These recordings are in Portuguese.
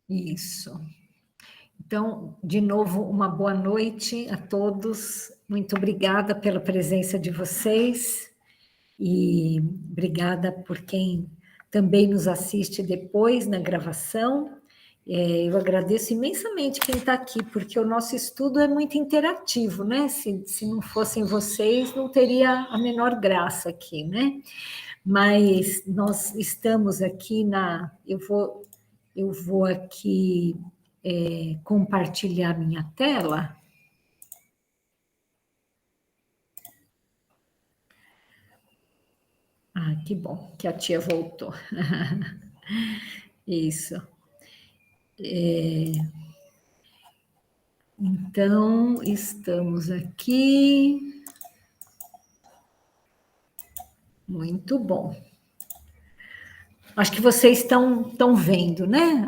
Isso. Então, de novo, uma boa noite a todos. Muito obrigada pela presença de vocês e obrigada por quem também nos assiste depois na gravação. Eu agradeço imensamente quem está aqui, porque o nosso estudo é muito interativo, né? Se não fossem vocês, não teria a menor graça aqui, né? Mas nós estamos aqui eu vou aqui compartilhar minha tela. Ah, que bom que a tia voltou. Isso. Então, estamos aqui. Muito bom. Acho que vocês estão vendo, né?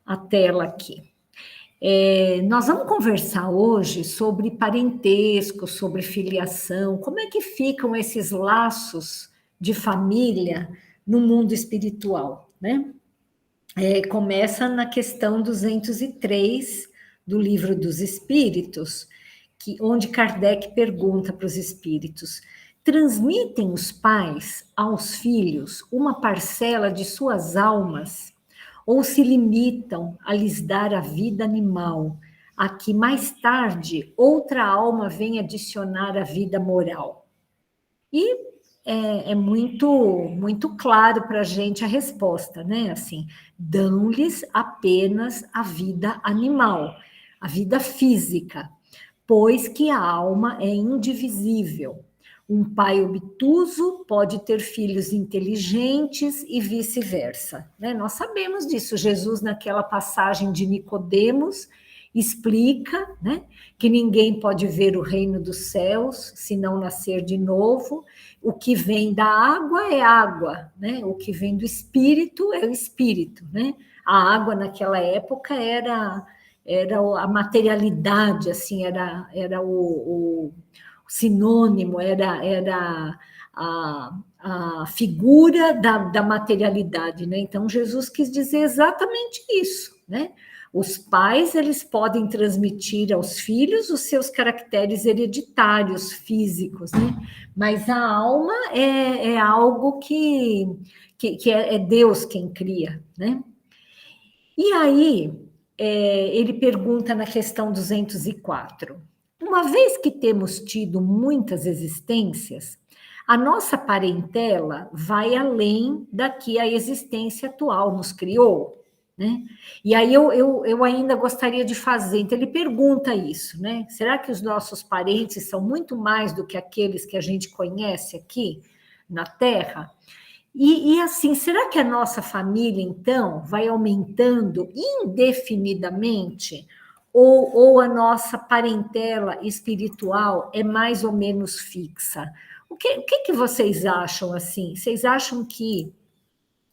A tela aqui. Nós vamos conversar hoje sobre parentesco, sobre filiação, como é que ficam esses laços de família no mundo espiritual, né? Começa na questão 203 do Livro dos Espíritos, onde Kardec pergunta para os espíritos: transmitem os pais aos filhos uma parcela de suas almas ou se limitam a lhes dar a vida animal, a que mais tarde outra alma vem adicionar a vida moral? E é muito claro para a gente a resposta, né? Assim, dão-lhes apenas a vida animal, a vida física, pois que a alma é indivisível. Um pai obtuso pode ter filhos inteligentes e vice-versa, né? Nós sabemos disso. Jesus, naquela passagem de Nicodemos, explica, né, que ninguém pode ver o reino dos céus se não nascer de novo. O que vem da água é água, né? O que vem do espírito é o espírito, né? A água naquela época era a materialidade, assim, era o sinônimo, era a figura da materialidade, né? Então, Jesus quis dizer exatamente isso, né? Os pais, eles podem transmitir aos filhos os seus caracteres hereditários, físicos, né? Mas a alma é algo que é Deus quem cria, né? E aí, ele pergunta na questão 204. Uma vez que temos tido muitas existências, a nossa parentela vai além da que a existência atual nos criou, né? E aí eu ainda gostaria de fazer, então ele pergunta isso, né? Será que os nossos parentes são muito mais do que aqueles que a gente conhece aqui na Terra? E assim, será que a nossa família, então, vai aumentando indefinidamente? Ou a nossa parentela espiritual é mais ou menos fixa? O que vocês acham assim? Vocês acham que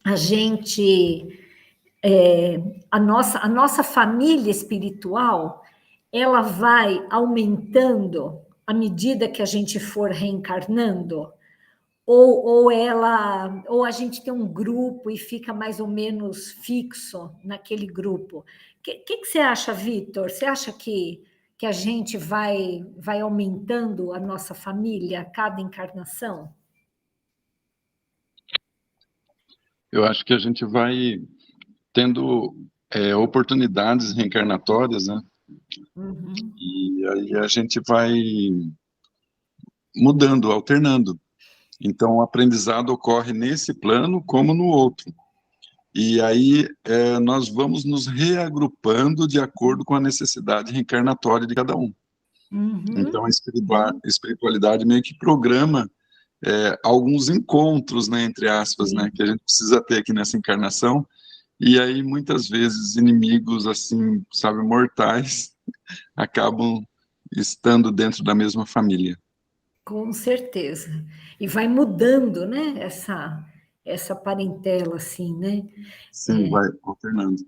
a gente, a nossa família espiritual, ela vai aumentando à medida que a gente for reencarnando? Ou a gente tem um grupo e fica mais ou menos fixo naquele grupo? Que você acha, Vitor? Você acha que a gente vai aumentando a nossa família a cada encarnação? Eu acho que a gente vai tendo oportunidades reencarnatórias, né? Uhum. E aí a gente vai mudando, alternando. Então, o aprendizado ocorre nesse plano como no outro. E aí nós vamos nos reagrupando de acordo com a necessidade reencarnatória de cada um. Uhum. Então, a espiritualidade meio que programa alguns encontros, né, entre aspas, né, que a gente precisa ter aqui nessa encarnação. E aí, muitas vezes, inimigos, assim, sabe, mortais, acabam estando dentro da mesma família. Com certeza. E vai mudando, né? Essa parentela, assim, né? Sim, vai alternando.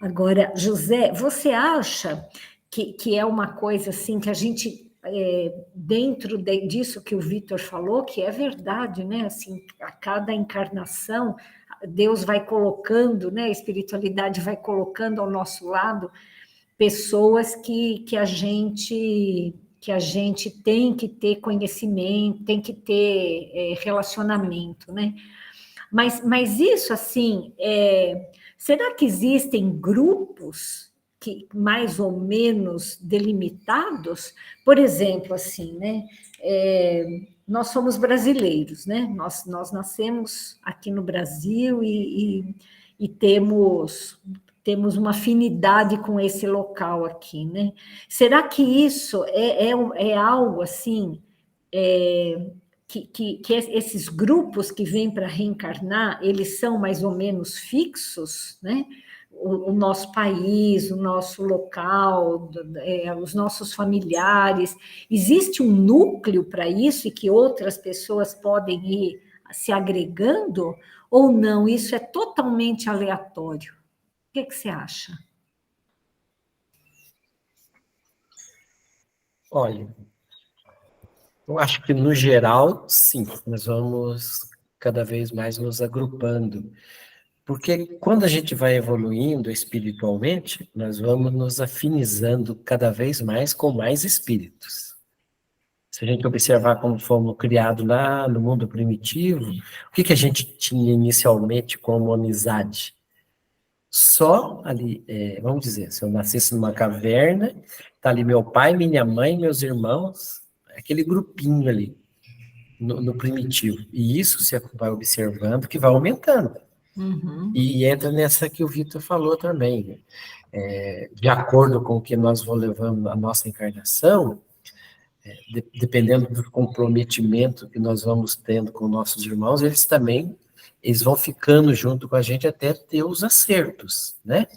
Agora, José, você acha que é uma coisa assim que a gente, dentro disso que o Vitor falou, que é verdade, né? Assim, a cada encarnação, Deus vai colocando, né, a espiritualidade vai colocando ao nosso lado pessoas que a gente tem que ter conhecimento, tem que ter relacionamento, né? Mas isso, assim, será que existem grupos que mais ou menos delimitados? Por exemplo, assim, né? Nós somos brasileiros, né? Nós nascemos aqui no Brasil e temos uma afinidade com esse local aqui, né? Será que isso é algo assim que esses grupos que vêm para reencarnar, eles são mais ou menos fixos, né? O nosso país, o nosso local, os nossos familiares, existe um núcleo para isso e que outras pessoas podem ir se agregando ou não? Isso é totalmente aleatório. O que você acha? Olha, eu acho que, no geral, sim, nós vamos cada vez mais nos agrupando. Porque quando a gente vai evoluindo espiritualmente, nós vamos nos afinizando cada vez mais com mais espíritos. Se a gente observar como fomos criados lá no mundo primitivo, o que a gente tinha inicialmente como amizade? Só ali, vamos dizer, se eu nascesse numa caverna, tá ali meu pai, minha mãe, meus irmãos, aquele grupinho ali, no primitivo. E isso você vai observando que vai aumentando. Uhum. E entra nessa que o Vitor falou também. De acordo com o que nós vamos levando na nossa encarnação, dependendo do comprometimento que nós vamos tendo com nossos irmãos, eles vão ficando junto com a gente até ter os acertos, né?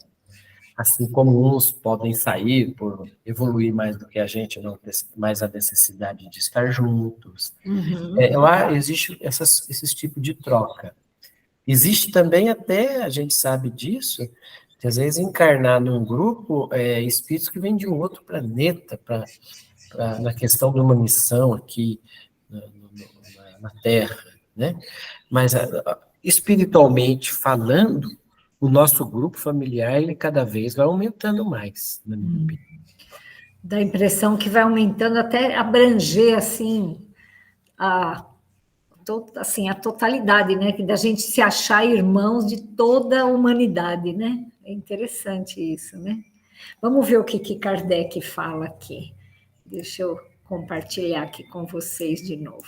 Assim como uns podem sair por evoluir mais do que a gente, não ter mais a necessidade de estar juntos. Uhum. Existe esses tipos de troca. Existe também, até a gente sabe disso, que às vezes encarnar num grupo espíritos que vêm de um outro planeta, na questão de uma missão aqui na Terra, né? Mas espiritualmente falando, o nosso grupo familiar ele cada vez vai aumentando mais, na minha opinião. Dá a impressão que vai aumentando até abranger assim a totalidade, né? Que da gente se achar irmãos de toda a humanidade, né? É interessante isso, né? Vamos ver o que Kardec fala aqui. Deixa eu compartilhar aqui com vocês de novo.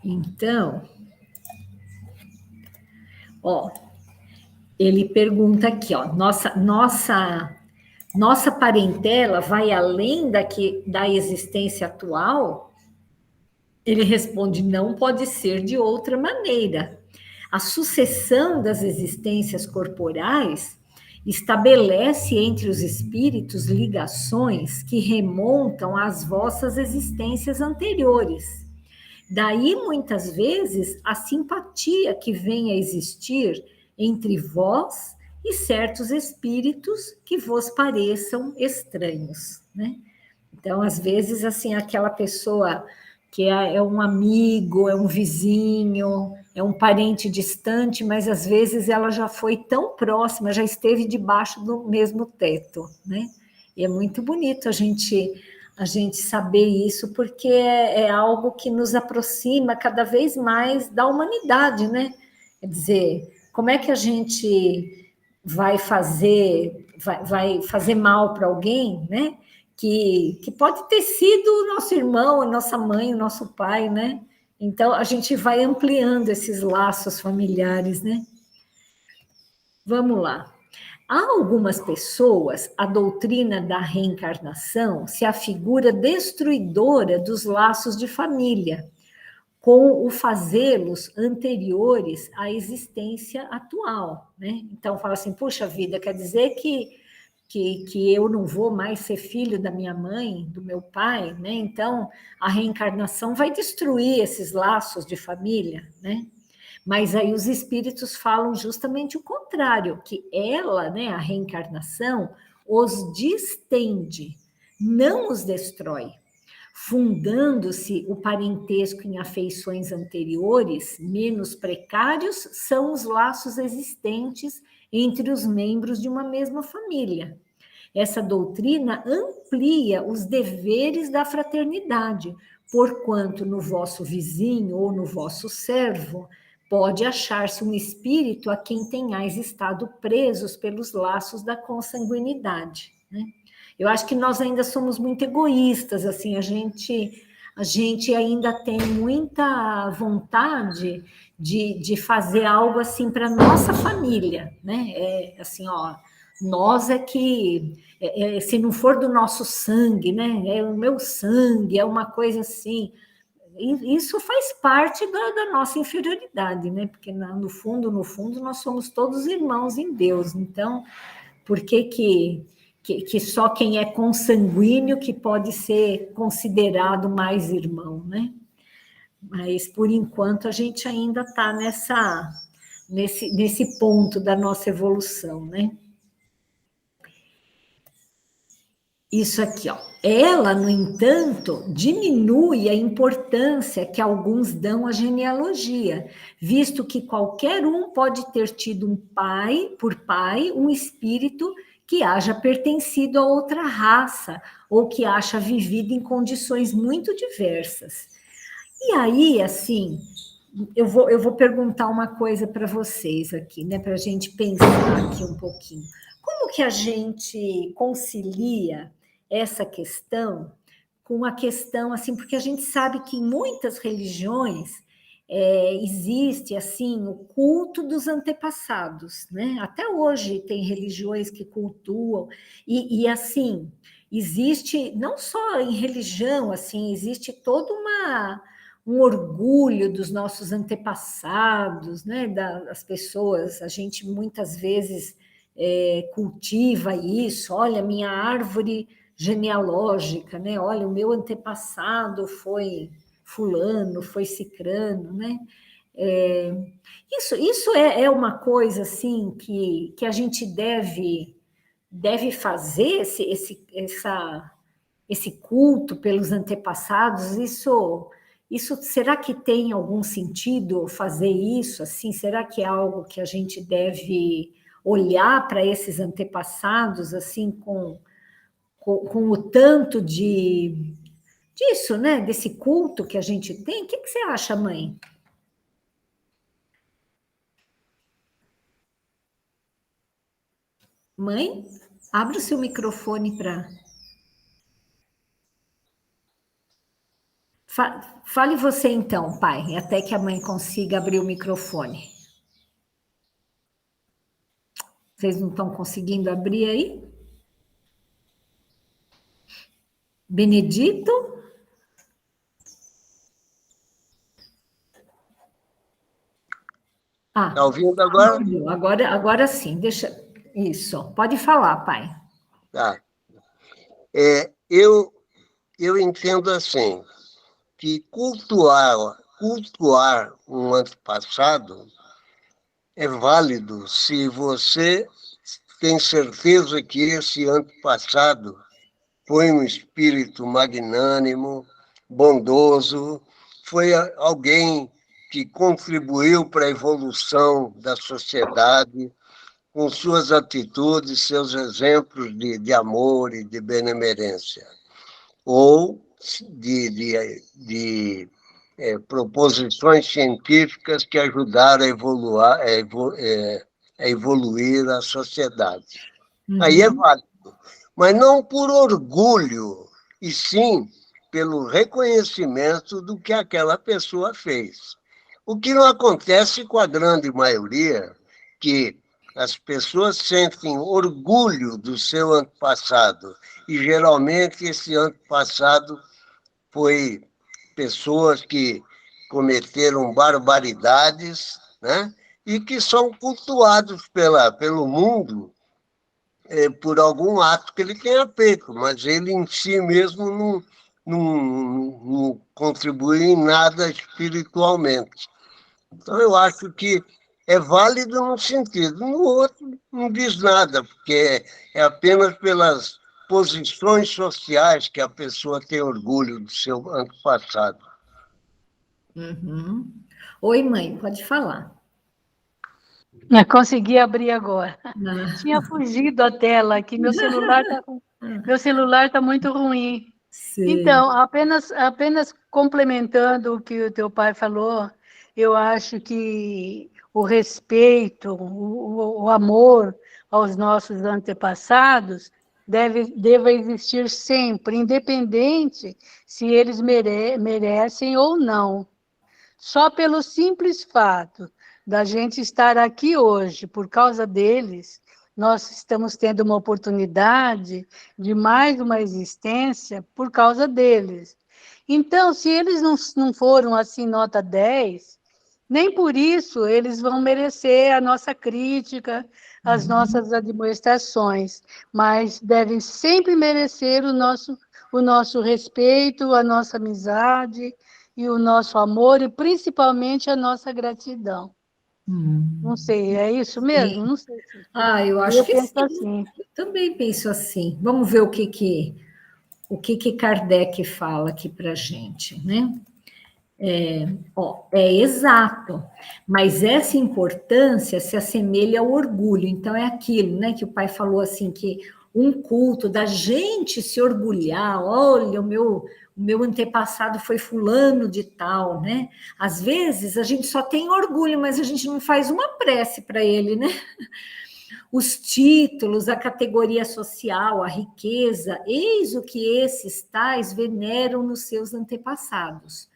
Então, ele pergunta aqui, nossa parentela vai além da existência atual? Ele responde, não pode ser de outra maneira. A sucessão das existências corporais estabelece entre os espíritos ligações que remontam às vossas existências anteriores. Daí, muitas vezes, a simpatia que vem a existir entre vós e certos espíritos que vos pareçam estranhos, né? Então, às vezes, assim, aquela pessoa que é um amigo, é um vizinho, é um parente distante, mas às vezes ela já foi tão próxima, já esteve debaixo do mesmo teto, né? E é muito bonito a gente saber isso, porque é algo que nos aproxima cada vez mais da humanidade, né? Quer dizer, como é que a gente vai fazer mal para alguém, né? Que pode ter sido o nosso irmão, a nossa mãe, o nosso pai, né? Então, a gente vai ampliando esses laços familiares, né? Vamos lá. Há algumas pessoas, a doutrina da reencarnação se afigura destruidora dos laços de família, com o fazê-los anteriores à existência atual, né? Então, fala assim, puxa vida, quer dizer que eu não vou mais ser filho da minha mãe, do meu pai, né? Então, a reencarnação vai destruir esses laços de família, né? Mas aí os espíritos falam justamente o contrário, que ela, né, a reencarnação, os distende, não os destrói. Fundando-se o parentesco em afeições anteriores, menos precários são os laços existentes entre os membros de uma mesma família. Essa doutrina amplia os deveres da fraternidade, porquanto no vosso vizinho ou no vosso servo pode achar-se um espírito a quem tenhais estado presos pelos laços da consanguinidade, né? Eu acho que nós ainda somos muito egoístas, assim, a gente ainda tem muita vontade de fazer algo assim para nossa família, né? Assim, ó, nós é que, se não for do nosso sangue, né? É o meu sangue, é uma coisa assim. E isso faz parte da nossa inferioridade, né? Porque no fundo, nós somos todos irmãos em Deus. Então, por que só quem é consanguíneo que pode ser considerado mais irmão, né? Mas, por enquanto, a gente ainda está nesse ponto da nossa evolução, né? Isso aqui, ó. Ela, no entanto, diminui a importância que alguns dão à genealogia, visto que qualquer um pode ter tido por pai, um espírito que haja pertencido a outra raça, ou que haja vivido em condições muito diversas. E aí, assim, eu vou perguntar uma coisa para vocês aqui, né, para a gente pensar aqui um pouquinho. Como que a gente concilia essa questão com a questão, assim, porque a gente sabe que em muitas religiões existe, assim, o culto dos antepassados, né? Até hoje tem religiões que cultuam, e assim, existe, não só em religião, assim, existe todo um orgulho dos nossos antepassados, né? Das pessoas, a gente muitas vezes cultiva isso, olha, minha árvore genealógica, né? Olha, o meu antepassado foi fulano, foi cicrano, né? Isso é uma coisa, assim, que a gente deve fazer, esse culto pelos antepassados, isso será que tem algum sentido fazer isso, assim? Será que é algo que a gente deve olhar para esses antepassados, assim, com o tanto disso, né? Desse culto que a gente tem? O que você acha, mãe? Mãe, abre o seu microfone para... Fale você então, pai, até que a mãe consiga abrir o microfone. Vocês não estão conseguindo abrir aí? Benedito? Está ouvindo agora? Agora sim, deixa... Isso, pode falar, pai. Tá. Eu entendo assim, que cultuar um antepassado é válido se você tem certeza que esse antepassado foi um espírito magnânimo, bondoso, foi alguém que contribuiu para a evolução da sociedade, com suas atitudes, seus exemplos de amor e de benemerência, ou de proposições científicas que ajudaram a evoluir a sociedade. Aí é válido, mas não por orgulho, e sim pelo reconhecimento do que aquela pessoa fez. O que não acontece com a grande maioria, que as pessoas sentem orgulho do seu antepassado, e geralmente esse antepassado foi pessoas que cometeram barbaridades, né? E que são cultuados pelo mundo por algum ato que ele tenha feito, mas ele em si mesmo não contribui em nada espiritualmente. Então, eu acho que é válido num sentido, no outro não diz nada, porque é apenas pelas posições sociais que a pessoa tem orgulho do seu antepassado. Uhum. Oi, mãe, pode falar. Consegui abrir agora. Ah, Tinha fugido a tela aqui, meu celular tá muito ruim. sei. Então, apenas complementando o que o teu pai falou, eu acho que o respeito, o amor aos nossos antepassados deve existir sempre, independente se eles merecem ou não. Só pelo simples fato da gente estar aqui hoje, por causa deles, nós estamos tendo uma oportunidade de mais uma existência por causa deles. Então, se eles não foram assim nota 10, nem por isso eles vão merecer a nossa crítica, as nossas admoestações, mas devem sempre merecer o nosso respeito, a nossa amizade e o nosso amor e principalmente a nossa gratidão. Não sei, é isso mesmo? Não sei. Ah, eu acho Eu que penso sim. assim. Eu também penso assim. Vamos ver o que Kardec fala aqui para gente, né? É exato, mas essa importância se assemelha ao orgulho. Então, é aquilo, né, que o pai falou assim, que um culto da gente se orgulhar, olha, o meu antepassado foi fulano de tal, né? Às vezes a gente só tem orgulho, mas a gente não faz uma prece para ele, né? Os títulos, a categoria social, a riqueza, eis o que esses tais veneram nos seus antepassados.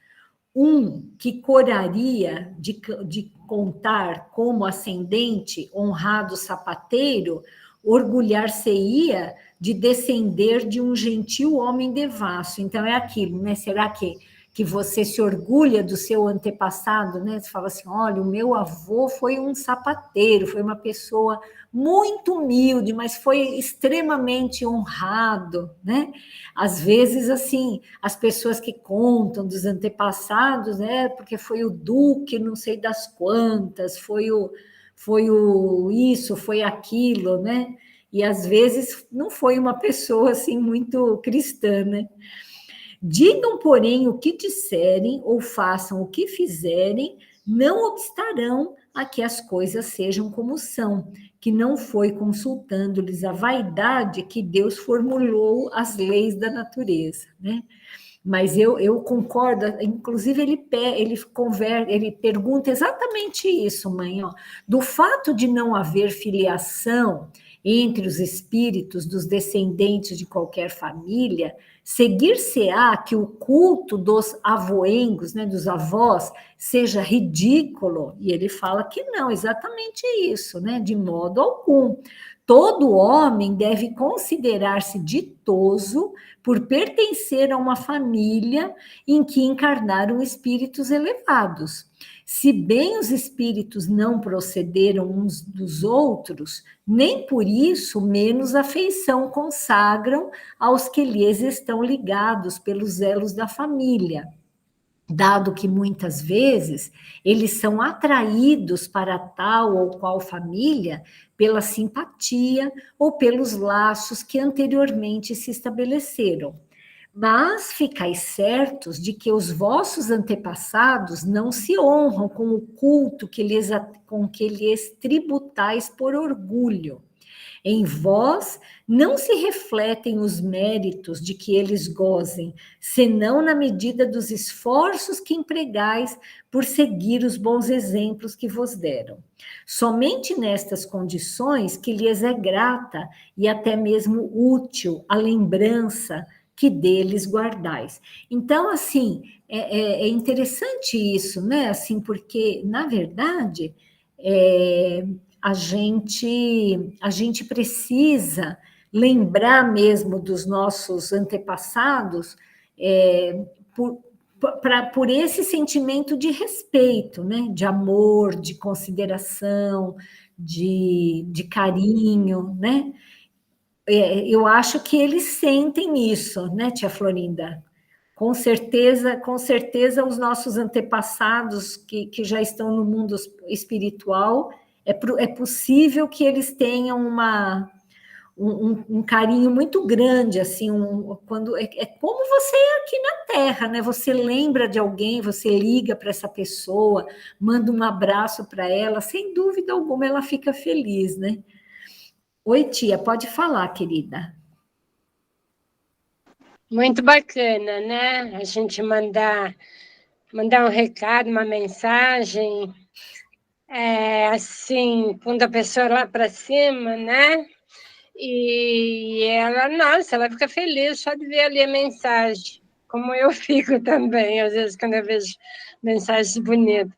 Um que coraria de contar como ascendente honrado sapateiro, orgulhar-se-ia de descender de um gentil homem devasso. Então, é aquilo, né? Será que você se orgulha do seu antepassado, né? Você fala assim, olha, o meu avô foi um sapateiro, foi uma pessoa muito humilde, mas foi extremamente honrado, né? Às vezes, assim, as pessoas que contam dos antepassados, né? Porque foi o duque, não sei das quantas, foi o isso, foi aquilo, né? E às vezes não foi uma pessoa assim muito cristã, né? Digam, porém, o que disserem ou façam o que fizerem, não obstarão a que as coisas sejam como são, que não foi consultando-lhes a vaidade que Deus formulou as leis da natureza, né? Mas eu concordo, inclusive ele pergunta exatamente isso, mãe, ó, do fato de não haver filiação entre os espíritos dos descendentes de qualquer família, seguir-se-á que o culto dos avoengos, né, dos avós, seja ridículo, e ele fala que não, exatamente isso, né, de modo algum. Todo homem deve considerar-se ditoso por pertencer a uma família em que encarnaram espíritos elevados. Se bem os espíritos não procederam uns dos outros, nem por isso menos afeição consagram aos que lhes estão ligados pelos elos da família, dado que muitas vezes eles são atraídos para tal ou qual família pela simpatia ou pelos laços que anteriormente se estabeleceram. Mas ficais certos de que os vossos antepassados não se honram com o culto com que lhes tributais por orgulho. Em vós não se refletem os méritos de que eles gozem, senão na medida dos esforços que empregais por seguir os bons exemplos que vos deram. Somente nestas condições que lhes é grata e até mesmo útil a lembrança que deles guardais. Então, assim, é interessante isso, né? Assim, porque, na verdade, a gente precisa lembrar mesmo dos nossos antepassados por esse sentimento de respeito, né? De amor, de consideração, de carinho, né? Eu acho que eles sentem isso, né, tia Florinda? Com certeza os nossos antepassados que já estão no mundo espiritual, é possível que eles tenham um carinho muito grande, assim, quando é como você é aqui na Terra, né? Você lembra de alguém, você liga para essa pessoa, manda um abraço para ela, sem dúvida alguma ela fica feliz, né? Oi, tia, pode falar, querida. Muito bacana, né? A gente mandar um recado, uma mensagem, assim, pondo a pessoa lá para cima, né? E ela, nossa, ela fica feliz só de ver ali a mensagem, como eu fico também, às vezes, quando eu vejo mensagens bonitas.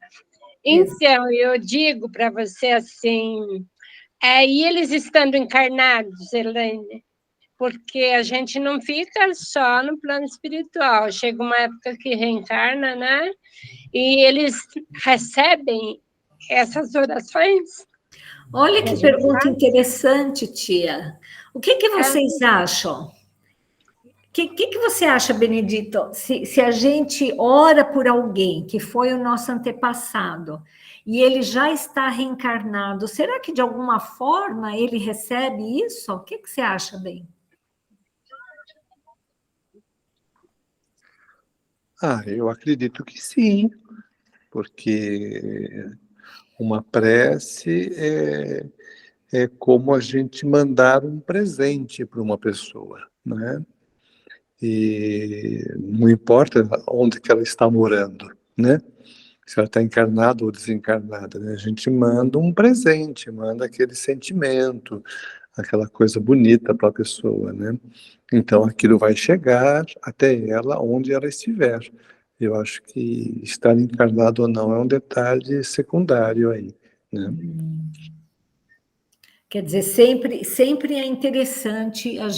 Então, eu digo para você assim, e eles estando encarnados, Elaine, porque a gente não fica só no plano espiritual, chega uma época que reencarna, né? E eles recebem essas orações. Olha que pergunta interessante, tia. O que vocês acham? O que você acha, Benedito? Se a gente ora por alguém que foi o nosso antepassado e ele já está reencarnado, será que de alguma forma ele recebe isso? O que você acha, bem? Eu acredito que sim, porque uma prece é como a gente mandar um presente para uma pessoa, né? E não importa onde que ela está morando, né? Se ela está encarnada ou desencarnada, né? A gente manda um presente, manda aquele sentimento, aquela coisa bonita para a pessoa, né? Então aquilo vai chegar até ela onde ela estiver. Eu acho que estar encarnado ou não é um detalhe secundário aí, né? Quer dizer, sempre é interessante a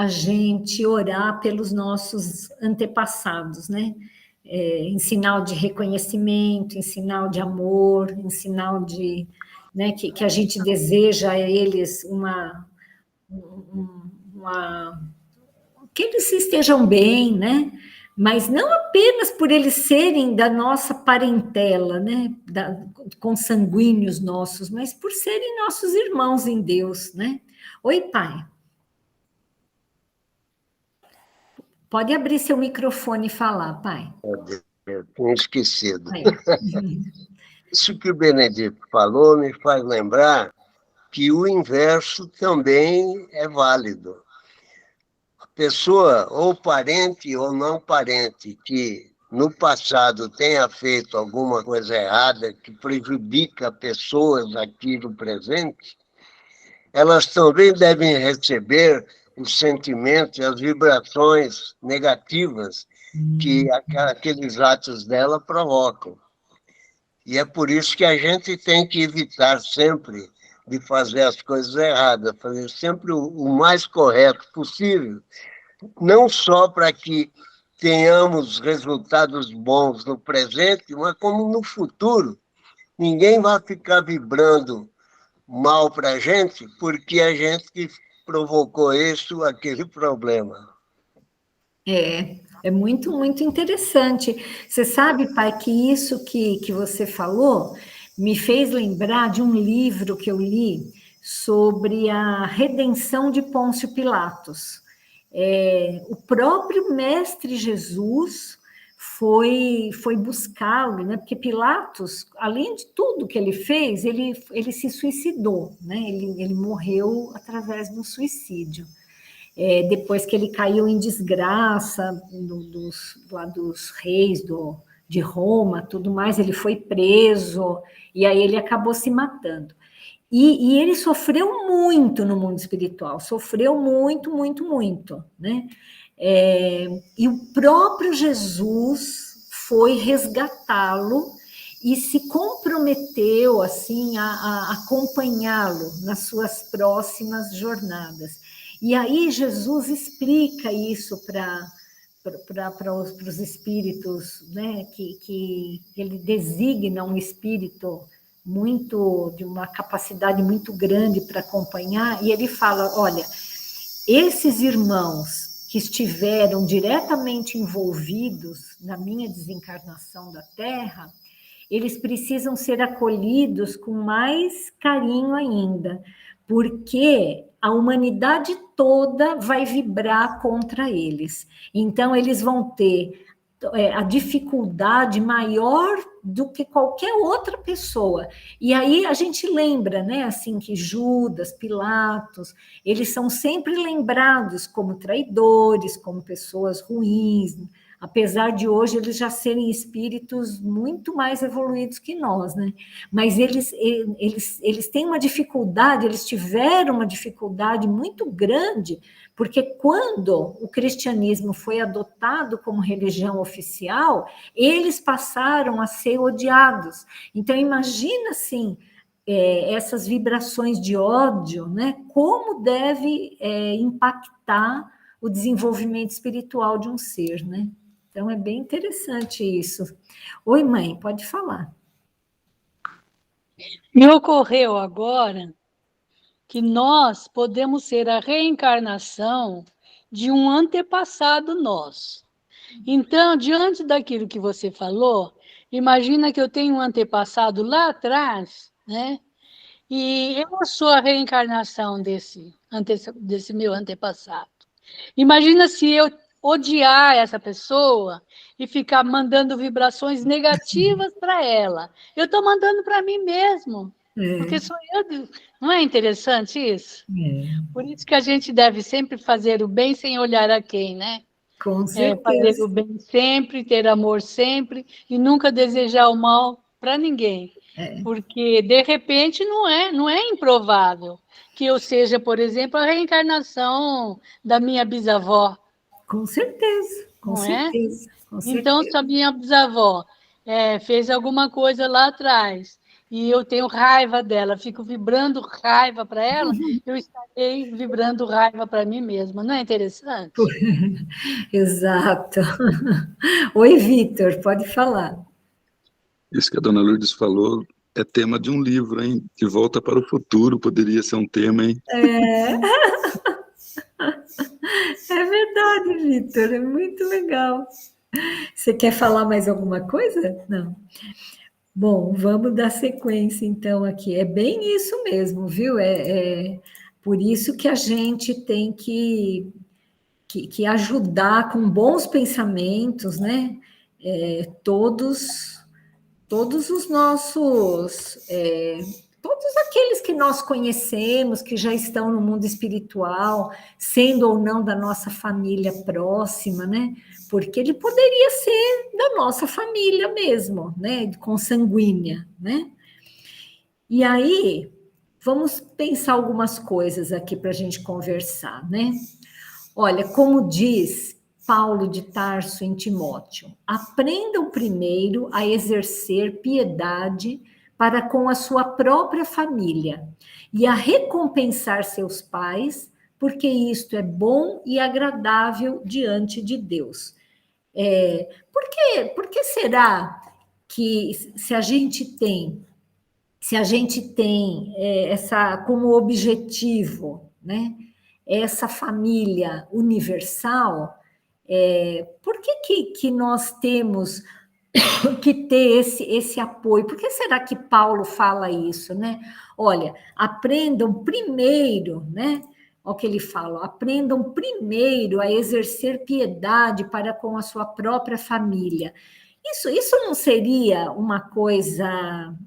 gente orar pelos nossos antepassados, né? Em sinal de reconhecimento, em sinal de amor, em sinal de, né, que a gente deseja a eles que eles estejam bem, né? Mas não apenas por eles serem da nossa parentela, né? Consanguíneos nossos, mas por serem nossos irmãos em Deus, né? Oi, pai. Pode abrir seu microfone e falar, pai. Eu tinha esquecido. Isso que o Benedito falou me faz lembrar que o inverso também é válido. A pessoa, ou parente ou não parente, que no passado tenha feito alguma coisa errada que prejudica pessoas aqui no presente, elas também devem receber os sentimentos e as vibrações negativas que aqueles atos dela provocam. E é por isso que a gente tem que evitar sempre de fazer as coisas erradas, fazer sempre o mais correto possível, não só para que tenhamos resultados bons no presente, mas como no futuro. Ninguém vai ficar vibrando mal para a gente porque a gente que provocou isso, aquele problema. É muito, muito interessante. Você sabe, pai, que isso que você falou me fez lembrar de um livro que eu li sobre a redenção de Pôncio Pilatos. O próprio Mestre Jesus foi buscá-lo, né? Porque Pilatos, além de tudo que ele fez, ele se suicidou, né? Ele morreu através do suicídio. Depois que ele caiu em desgraça dos reis de Roma, tudo mais, ele foi preso, e aí ele acabou se matando. E ele sofreu muito no mundo espiritual, sofreu muito, muito, muito, né? E o próprio Jesus foi resgatá-lo e se comprometeu, assim, a acompanhá-lo nas suas próximas jornadas. E aí Jesus explica isso para os espíritos, né, que ele designa um espírito de uma capacidade muito grande para acompanhar, e ele fala, olha, esses irmãos que estiveram diretamente envolvidos na minha desencarnação da Terra, eles precisam ser acolhidos com mais carinho ainda, porque a humanidade toda vai vibrar contra eles. Então, eles vão ter a dificuldade maior do que qualquer outra pessoa. E aí a gente lembra, né, assim, que Judas, Pilatos, eles são sempre lembrados como traidores, como pessoas ruins, apesar de hoje eles já serem espíritos muito mais evoluídos que nós, né? Mas eles têm uma dificuldade, eles tiveram uma dificuldade muito grande, porque quando o cristianismo foi adotado como religião oficial, eles passaram a ser odiados. Então, imagina, assim, essas vibrações de ódio, né? Como deve impactar o desenvolvimento espiritual de um ser, né? Então, é bem interessante isso. Oi, mãe, pode falar. Me ocorreu agora que nós podemos ser a reencarnação de um antepassado nosso. Então, diante daquilo que você falou, imagina que eu tenho um antepassado lá atrás, né? E eu sou a reencarnação desse meu antepassado. Imagina se eu odiar essa pessoa e ficar mandando vibrações negativas para ela. Eu estou mandando para mim mesmo, porque sou eu. Não é interessante isso? Por isso que a gente deve sempre fazer o bem sem olhar a quem, né? Com certeza. Fazer o bem sempre, ter amor sempre e nunca desejar o mal para ninguém. Porque, de repente, não é improvável que eu seja, por exemplo, a reencarnação da minha bisavó. Com certeza, com certeza. Então, se a minha bisavó fez alguma coisa lá atrás e eu tenho raiva dela, fico vibrando raiva para ela, eu estarei vibrando raiva para mim mesma. Não é interessante? Exato. Oi, Vitor, pode falar. Isso que a dona Lourdes falou é tema de um livro, hein? De Volta para o Futuro poderia ser um tema, hein? É verdade, Vitor, é muito legal. Você quer falar mais alguma coisa? Não. Bom, vamos dar sequência, então, aqui. É bem isso mesmo, viu? Por isso que a gente tem que ajudar com bons pensamentos, né? Todos os nossos... todos aqueles que nós conhecemos, que já estão no mundo espiritual, sendo ou não da nossa família próxima, né? Porque ele poderia ser da nossa família mesmo, né? Consanguínea, né? E aí, vamos pensar algumas coisas aqui para a gente conversar, né? Olha, como diz Paulo de Tarso em Timóteo, aprendam primeiro a exercer piedade para com a sua própria família e a recompensar seus pais, porque isto é bom e agradável diante de Deus. Por que será que se a gente tem essa como objetivo, né, essa família universal, por que nós temos que ter esse apoio? Por que será que Paulo fala isso, né? Olha, aprendam primeiro, né? Olha o que ele fala, aprendam primeiro a exercer piedade para com a sua própria família. Isso não seria uma coisa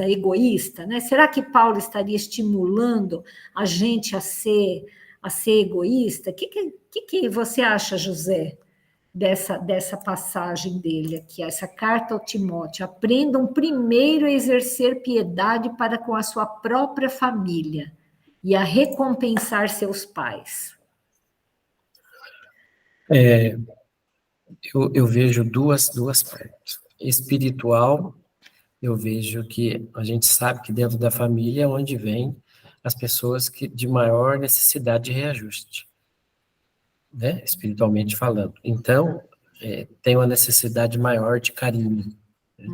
egoísta, né? Será que Paulo estaria estimulando a gente a ser egoísta? O que você acha, José, dessa passagem dele aqui, essa carta ao Timóteo? Aprendam primeiro a exercer piedade para com a sua própria família e a recompensar seus pais. Eu vejo duas partes. Espiritual, eu vejo que a gente sabe que dentro da família é onde vem as pessoas de maior necessidade de reajuste, né? Espiritualmente falando. Então, tem uma necessidade maior de carinho. Né?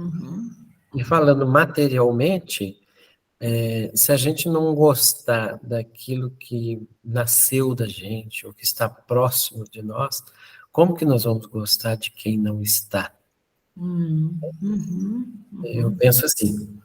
E falando materialmente, se a gente não gostar daquilo que nasceu da gente, ou que está próximo de nós, como que nós vamos gostar de quem não está? Eu penso assim.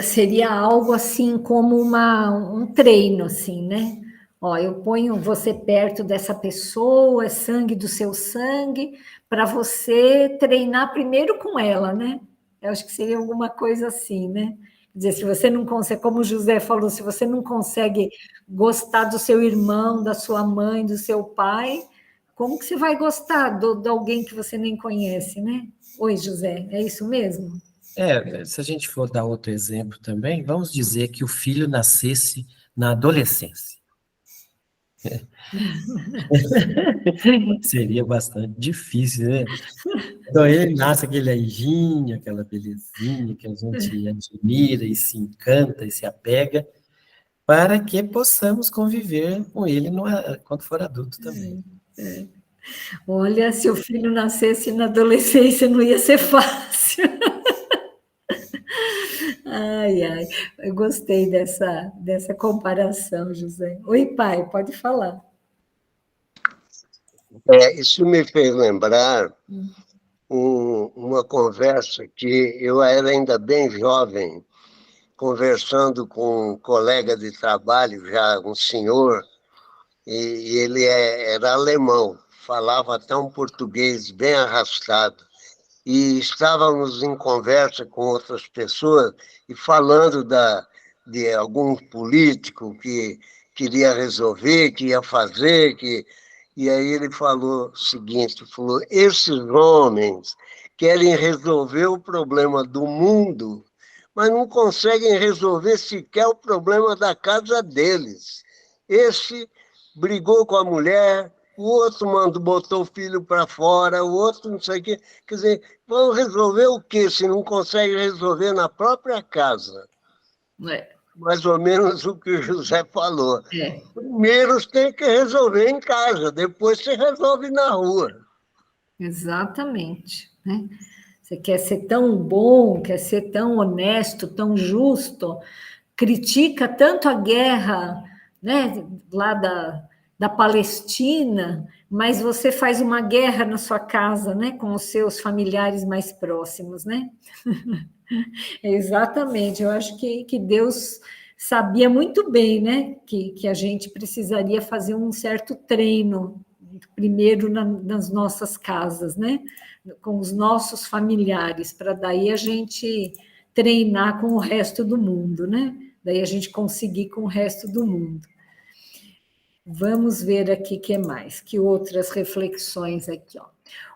Seria algo assim como um treino, assim, né? Ó, eu ponho você perto dessa pessoa, é sangue do seu sangue, para você treinar primeiro com ela, né? Eu acho que seria alguma coisa assim, né? Quer dizer, se você não consegue, como o José falou, se você não consegue gostar do seu irmão, da sua mãe, do seu pai, como que você vai gostar de alguém que você nem conhece, né? Oi, José, é isso mesmo? Se a gente for dar outro exemplo também, vamos dizer que o filho nascesse na adolescência. Seria bastante difícil, né? Então, ele nasce aquele anjinho, aquela belezinha que a gente admira e se encanta e se apega, para que possamos conviver com ele quando for adulto também. Olha, se o filho nascesse na adolescência, não ia ser fácil. Ai, ai, eu gostei dessa comparação, José. Oi, pai, pode falar. Isso me fez lembrar uma conversa que eu era ainda bem jovem, conversando com um colega de trabalho, já um senhor, e ele era alemão, falava até um português bem arrastado. E estávamos em conversa com outras pessoas e falando de algum político que queria resolver, que ia fazer, e aí ele falou o seguinte, falou, esses homens querem resolver o problema do mundo, mas não conseguem resolver sequer o problema da casa deles. Esse brigou com a mulher, o outro botou o filho para fora, o outro não sei o quê. Quer dizer, vão resolver o quê se não conseguem resolver na própria casa? Mais ou menos o que o José falou. Primeiro tem que resolver em casa, depois você resolve na rua. Exatamente, né? Você quer ser tão bom, quer ser tão honesto, tão justo, critica tanto a guerra, né, lá da Palestina, mas você faz uma guerra na sua casa, né, com os seus familiares mais próximos, né? Exatamente, eu acho que Deus sabia muito bem, né, que a gente precisaria fazer um certo treino, primeiro nas nossas casas, né, com os nossos familiares, para daí a gente treinar com o resto do mundo, né, daí a gente conseguir com o resto do mundo. Vamos ver aqui o que mais, que outras reflexões aqui, ó.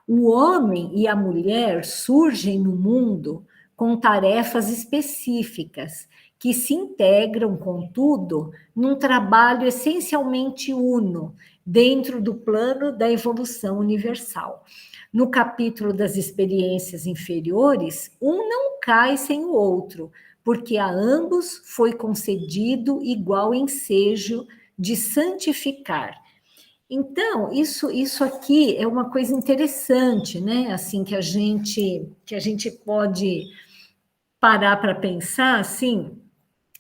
O homem e a mulher surgem no mundo com tarefas específicas, que se integram, contudo, num trabalho essencialmente uno, dentro do plano da evolução universal. No capítulo das experiências inferiores, um não cai sem o outro, porque a ambos foi concedido igual ensejo de santificar. Então, isso aqui é uma coisa interessante, né? Assim, que a gente pode parar para pensar, assim,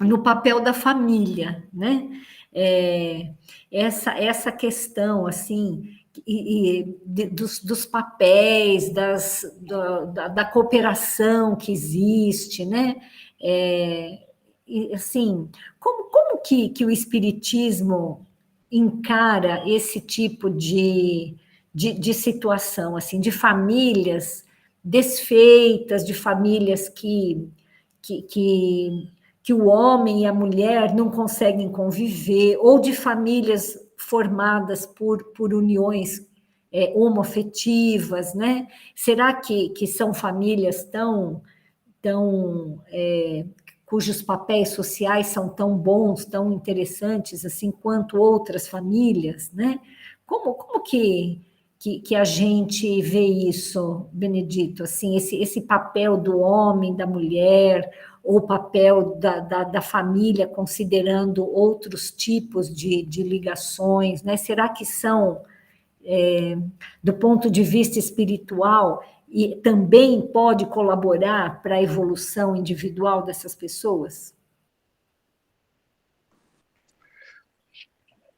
no papel da família, né? Essa questão, assim, dos papéis, da cooperação que existe, né? Assim, como que o Espiritismo encara esse tipo de situação, assim, de famílias desfeitas, de famílias que o homem e a mulher não conseguem conviver, ou de famílias formadas por uniões homoafetivas, né? Será que são famílias tão cujos papéis sociais são tão bons, tão interessantes, assim, quanto outras famílias, né? Como que a gente vê isso, Benedito? Assim, esse papel do homem, da mulher, ou o papel da família, considerando outros tipos de ligações, né? Será que são, do ponto de vista espiritual, e também pode colaborar para a evolução individual dessas pessoas?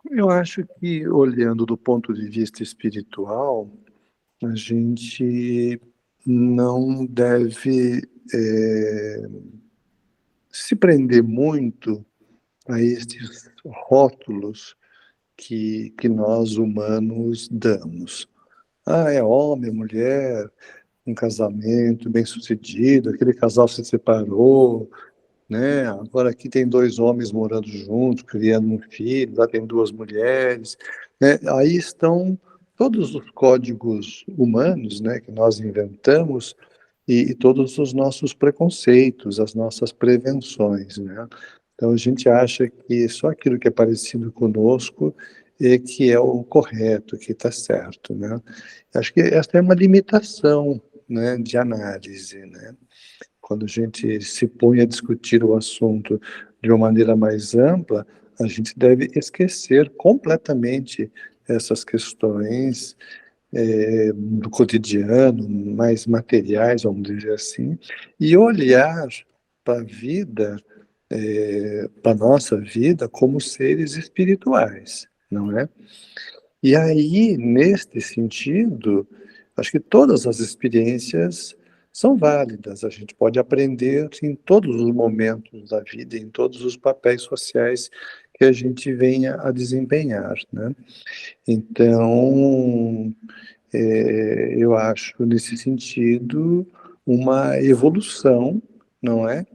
Eu acho que, olhando do ponto de vista espiritual, a gente não deve se prender muito a estes rótulos que nós humanos damos. Ah, é homem, mulher, um casamento bem-sucedido, aquele casal se separou, né? Agora aqui tem 2 homens morando juntos, criando um filho, lá tem 2 mulheres, né? Aí estão todos os códigos humanos, né, que nós inventamos e todos os nossos preconceitos, as nossas prevenções, né? Então a gente acha que só aquilo que é parecido conosco é que é o correto, que está certo, né? Acho que essa é uma limitação, né, de análise, né? Quando a gente se põe a discutir o assunto de uma maneira mais ampla, a gente deve esquecer completamente essas questões do cotidiano, mais materiais, vamos dizer assim, e olhar para a vida, para a nossa vida, como seres espirituais, não é? E aí, neste sentido, acho que todas as experiências são válidas. A gente pode aprender em todos os momentos da vida, em todos os papéis sociais que a gente venha a desempenhar, né? Então, eu acho, nesse sentido, uma evolução, não é?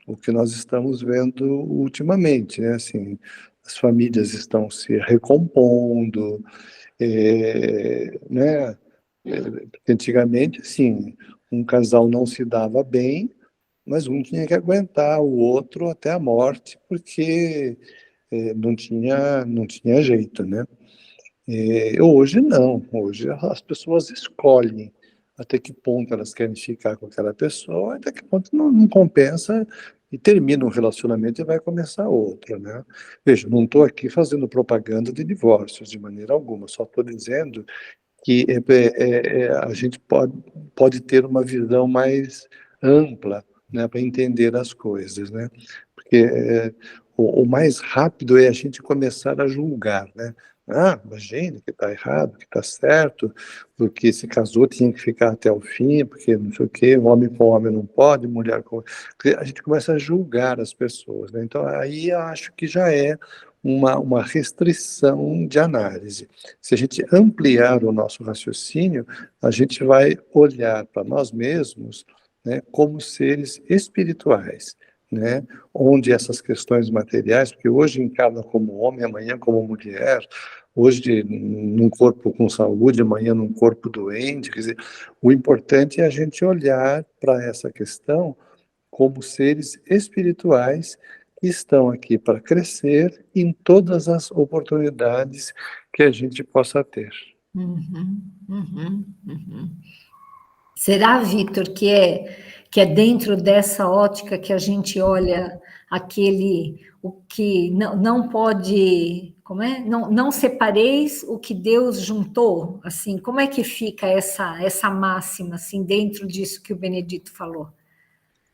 O que nós estamos vendo ultimamente, né? Assim, as famílias estão se recompondo, né? Antigamente, assim, um casal não se dava bem, mas um tinha que aguentar o outro até a morte, porque não tinha jeito, né? Hoje não, hoje as pessoas escolhem até que ponto elas querem ficar com aquela pessoa, até que ponto não compensa e termina um relacionamento e vai começar outro, né? Veja, não estou aqui fazendo propaganda de divórcios de maneira alguma, só estou dizendo que a gente pode ter uma visão mais ampla, né, para entender as coisas, né? Porque o mais rápido é a gente começar a julgar, né? Ah, imagina que está errado, que está certo, porque se casou tinha que ficar até o fim, porque não sei o quê, homem com homem não pode, mulher com... A gente começa a julgar as pessoas, né? Então aí eu acho que já é uma restrição de análise. Se a gente ampliar o nosso raciocínio, a gente vai olhar para nós mesmos, né, como seres espirituais, né, onde essas questões materiais, porque hoje encarna como homem, amanhã como mulher, hoje num corpo com saúde, amanhã num corpo doente, quer dizer, o importante é a gente olhar para essa questão como seres espirituais que estão aqui para crescer em todas as oportunidades que a gente possa ter. Uhum, uhum, uhum. Será, Vitor, que é dentro dessa ótica que a gente olha o que não pode, como é? Não separeis o que Deus juntou, assim, como é que fica essa máxima, assim, dentro disso que o Benedito falou?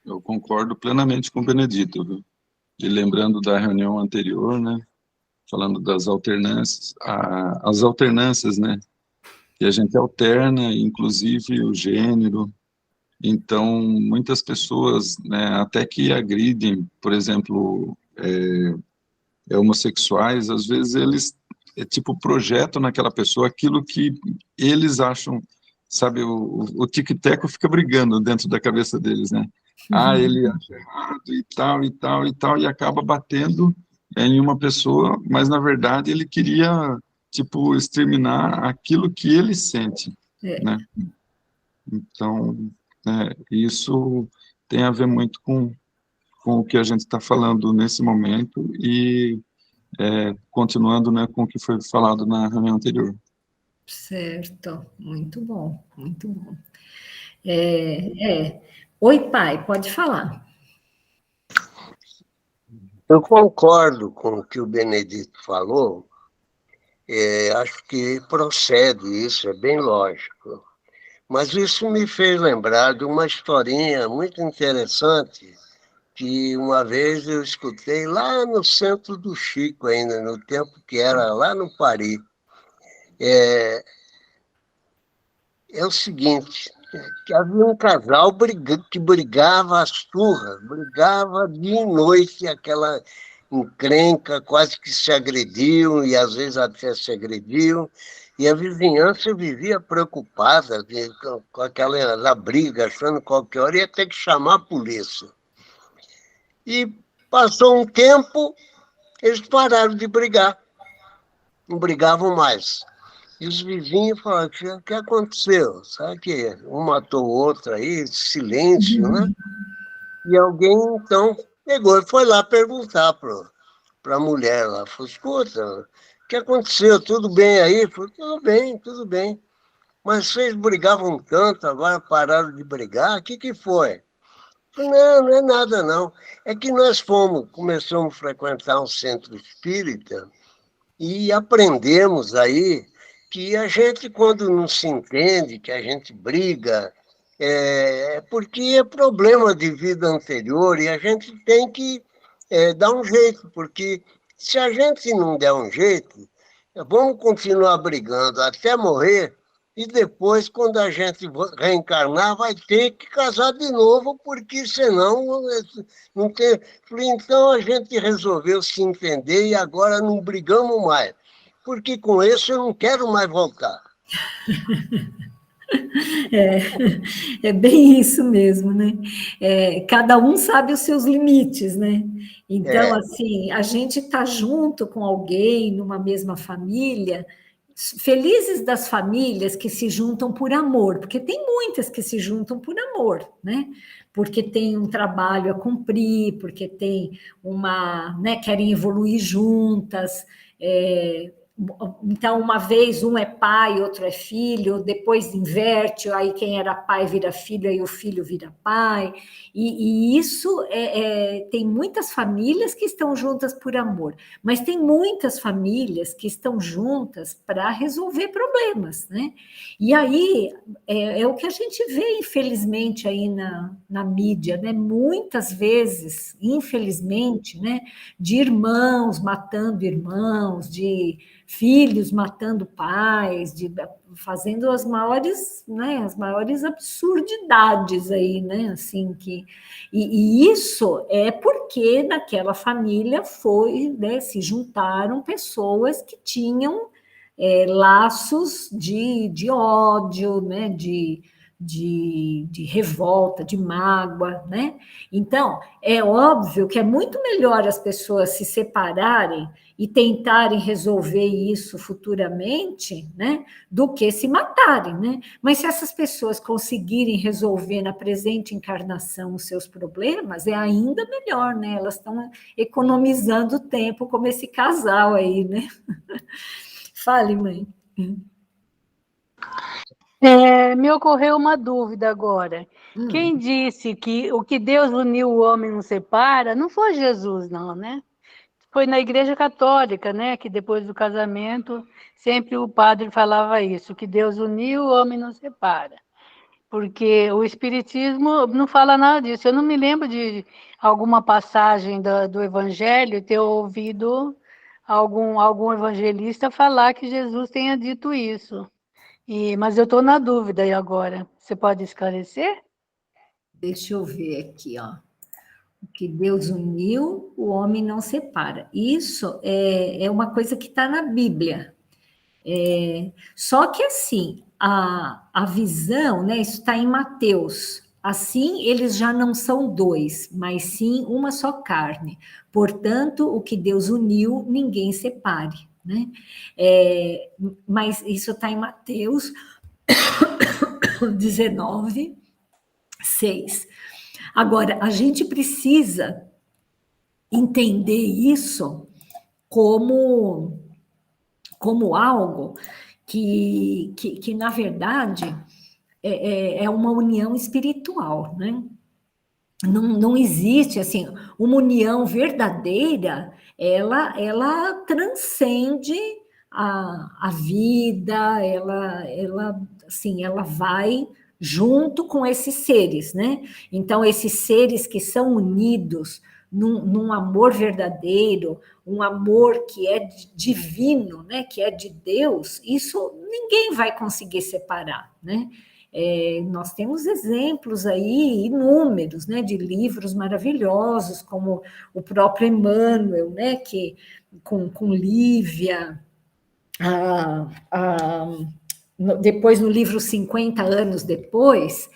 Eu concordo plenamente com o Benedito, viu? E lembrando da reunião anterior, né, falando das alternâncias, as alternâncias, né, que a gente alterna, inclusive o gênero. Então, muitas pessoas, né, até que agridem, por exemplo, homossexuais, às vezes eles, tipo, projetam naquela pessoa aquilo que eles acham, sabe, o tic-teco fica brigando dentro da cabeça deles, né? Ah, ele acha errado e tal, e tal, e tal, e acaba batendo em uma pessoa, mas, na verdade, ele queria, tipo, exterminar aquilo que ele sente, né? Então, isso tem a ver muito com o que a gente está falando nesse momento e continuando, né, com o que foi falado na reunião anterior. Certo, muito bom, muito bom. Oi, pai, pode falar. Eu concordo com o que o Benedito falou, acho que procede isso, é bem lógico. Mas isso me fez lembrar de uma historinha muito interessante que uma vez eu escutei lá no centro do Chico, ainda no tempo que era lá no Paris. É o seguinte, que havia um casal que brigava às turras, brigava dia e noite, aquela encrenca, quase que se agrediam, e às vezes até se agrediam, e a vizinhança vivia preocupada com aquela briga, achando que qualquer hora ia ter que chamar a polícia. E passou um tempo, eles pararam de brigar, não brigavam mais. E os vizinhos falaram, o que aconteceu? Sabe que um matou o outro aí, silêncio, né? E alguém, então, pegou e foi lá perguntar para a mulher lá. Falou, escuta, o que aconteceu? Tudo bem aí? Falou, tudo bem, tudo bem. Mas vocês brigavam tanto, agora pararam de brigar? O que foi? Falei, não, não é nada, não. É que nós começamos a frequentar um centro espírita e aprendemos aí que a gente, quando não se entende, que a gente briga, porque é problema de vida anterior e a gente tem que dar um jeito, porque se a gente não der um jeito, vamos continuar brigando até morrer e depois, quando a gente reencarnar, vai ter que casar de novo, porque senão não tem... Então a gente resolveu se entender e agora não brigamos mais, porque com isso eu não quero mais voltar. É bem isso mesmo, né? Cada um sabe os seus limites, né? Então, assim, a gente está junto com alguém numa mesma família, felizes das famílias que se juntam por amor, porque tem muitas que se juntam por amor, né? Porque tem um trabalho a cumprir, porque tem né, querem evoluir juntas. Então, uma vez um é pai, outro é filho, depois inverte, aí quem era pai vira filho, aí o filho vira pai, e isso tem muitas famílias que estão juntas por amor, mas tem muitas famílias que estão juntas para resolver problemas, né? E aí é o que a gente vê, infelizmente, aí na mídia, né? Muitas vezes, infelizmente, né? De irmãos matando irmãos, de filhos matando pais, fazendo as maiores, né, as maiores absurdidades aí, né, assim e isso é porque naquela família né, se juntaram pessoas que tinham laços de ódio, né, de revolta, de mágoa, né? Então, é óbvio que é muito melhor as pessoas se separarem e tentarem resolver isso futuramente, né, do que se matarem, né? Mas se essas pessoas conseguirem resolver na presente encarnação os seus problemas, é ainda melhor, né? Elas estão economizando tempo, como esse casal aí, né? Fale, mãe. Me ocorreu uma dúvida agora. Quem disse que o que Deus uniu o homem não separa, não foi Jesus, não, né? Foi na Igreja Católica, né? Que depois do casamento, sempre o padre falava isso, que Deus uniu o homem não separa. Porque o Espiritismo não fala nada disso. Eu não me lembro de alguma passagem do Evangelho ter ouvido algum evangelista falar que Jesus tenha dito isso. Mas eu estou na dúvida aí agora. Você pode esclarecer? Deixa eu ver aqui, ó. O que Deus uniu, o homem não separa. Isso é uma coisa que está na Bíblia. Só que assim, a visão, né? Isso está em Mateus. Assim, eles já não são dois, mas sim uma só carne. Portanto, o que Deus uniu, ninguém separe. Né? Mas isso está em Mateus 19, 6. Agora, a gente precisa entender isso como algo que na verdade, é uma união espiritual, né? Não existe, assim, uma união verdadeira, ela transcende a vida, assim, ela vai junto com esses seres, né? Então, esses seres que são unidos num amor verdadeiro, um amor que é divino, né? Que é de Deus, isso ninguém vai conseguir separar, né? Nós temos exemplos aí inúmeros, né, de livros maravilhosos, como o próprio Emmanuel, né, que com Lívia, depois no livro 50 anos depois,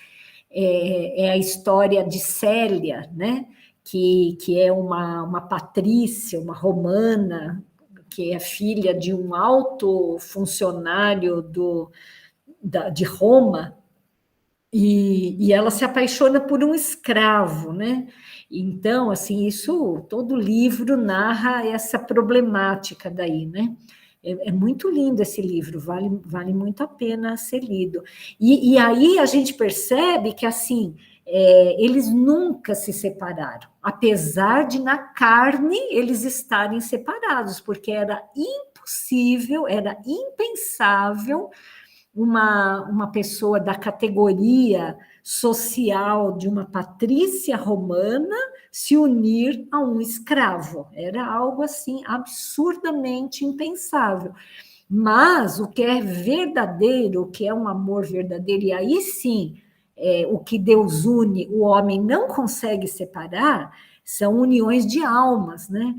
é a história de Célia, né, que é uma patrícia, uma romana, que é filha de um alto funcionário de Roma, e ela se apaixona por um escravo, né? Então, assim, todo livro narra essa problemática daí, né? É muito lindo esse livro, vale muito a pena ser lido. E aí a gente percebe que, assim, eles nunca se separaram, apesar de na carne eles estarem separados, porque era impossível, era impensável uma pessoa da categoria social de uma patrícia romana se unir a um escravo. Era algo assim absurdamente impensável. Mas o que é verdadeiro, o que é um amor verdadeiro, e aí sim, o que Deus une, o homem não consegue separar, são uniões de almas, né?